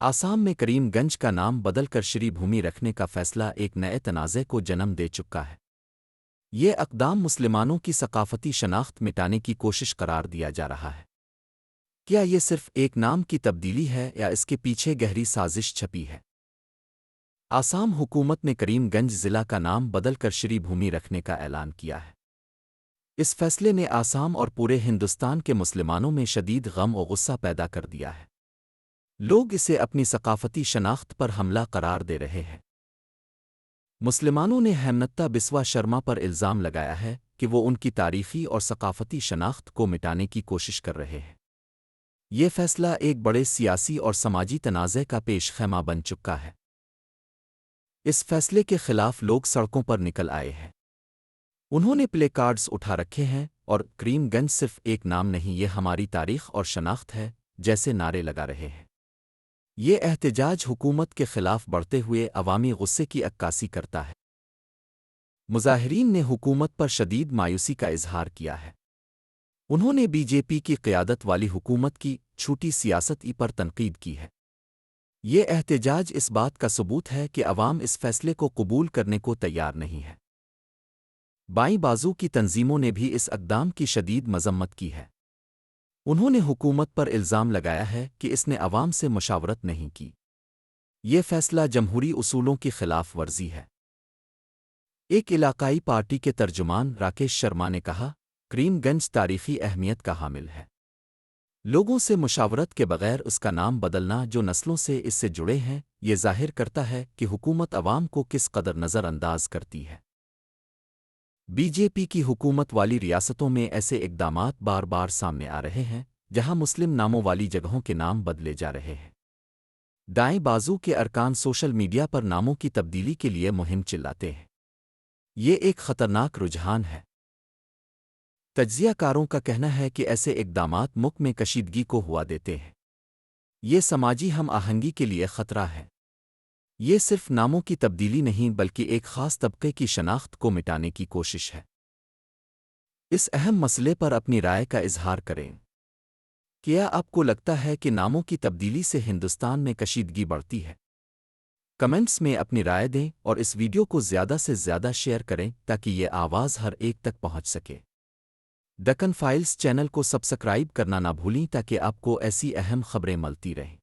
آسام میں کریم گنج کا نام بدل کر شری بھومی رکھنے کا فیصلہ ایک نئے تنازع کو جنم دے چکا ہے۔ یہ اقدام مسلمانوں کی ثقافتی شناخت مٹانے کی کوشش قرار دیا جا رہا ہے۔ کیا یہ صرف ایک نام کی تبدیلی ہے یا اس کے پیچھے گہری سازش چھپی ہے؟ آسام حکومت نے کریم گنج ضلع کا نام بدل کر شری بھومی رکھنے کا اعلان کیا ہے۔ اس فیصلے نے آسام اور پورے ہندوستان کے مسلمانوں میں شدید غم و غصہ پیدا کر دیا ہے۔ لوگ اسے اپنی ثقافتی شناخت پر حملہ قرار دے رہے ہیں۔ مسلمانوں نے ہیمنتا بسوا شرما پر الزام لگایا ہے کہ وہ ان کی تاریخی اور ثقافتی شناخت کو مٹانے کی کوشش کر رہے ہیں۔ یہ فیصلہ ایک بڑے سیاسی اور سماجی تنازع کا پیش خیمہ بن چکا ہے۔ اس فیصلے کے خلاف لوگ سڑکوں پر نکل آئے ہیں۔ انہوں نے پلے کارڈز اٹھا رکھے ہیں اور کریم گنج صرف ایک نام نہیں، یہ ہماری تاریخ اور شناخت ہے جیسے نعرے لگا رہے ہیں۔ یہ احتجاج حکومت کے خلاف بڑھتے ہوئے عوامی غصے کی عکاسی کرتا ہے۔ مظاہرین نے حکومت پر شدید مایوسی کا اظہار کیا ہے۔ انہوں نے بی جے پی کی قیادت والی حکومت کی چھوٹی سیاست پر تنقید کی ہے۔ یہ احتجاج اس بات کا ثبوت ہے کہ عوام اس فیصلے کو قبول کرنے کو تیار نہیں ہے۔ بائیں بازو کی تنظیموں نے بھی اس اقدام کی شدید مذمت کی ہے۔ انہوں نے حکومت پر الزام لگایا ہے کہ اس نے عوام سے مشاورت نہیں کی۔ یہ فیصلہ جمہوری اصولوں کی خلاف ورزی ہے۔ ایک علاقائی پارٹی کے ترجمان راکیش شرما نے کہا، کریم گنج تاریخی اہمیت کا حامل ہے۔ لوگوں سے مشاورت کے بغیر اس کا نام بدلنا جو نسلوں سے اس سے جڑے ہیں، یہ ظاہر کرتا ہے کہ حکومت عوام کو کس قدر نظر انداز کرتی ہے۔ بی جے پی کی حکومت والی ریاستوں میں ایسے اقدامات بار بار سامنے آ رہے ہیں جہاں مسلم ناموں والی جگہوں کے نام بدلے جا رہے ہیں۔ دائیں بازو کے ارکان سوشل میڈیا پر ناموں کی تبدیلی کے لیے مہم چلاتے ہیں۔ یہ ایک خطرناک رجحان ہے۔ تجزیہ کاروں کا کہنا ہے کہ ایسے اقدامات ملک میں کشیدگی کو ہوا دیتے ہیں۔ یہ سماجی ہم آہنگی کے لیے خطرہ ہے۔ یہ صرف ناموں کی تبدیلی نہیں بلکہ ایک خاص طبقے کی شناخت کو مٹانے کی کوشش ہے۔ اس اہم مسئلے پر اپنی رائے کا اظہار کریں۔ کیا آپ کو لگتا ہے کہ ناموں کی تبدیلی سے ہندوستان میں کشیدگی بڑھتی ہے؟ کمنٹس میں اپنی رائے دیں اور اس ویڈیو کو زیادہ سے زیادہ شیئر کریں تاکہ یہ آواز ہر ایک تک پہنچ سکے۔ دکن فائلز چینل کو سبسکرائب کرنا نہ بھولیں تاکہ آپ کو ایسی اہم خبریں ملتی رہیں۔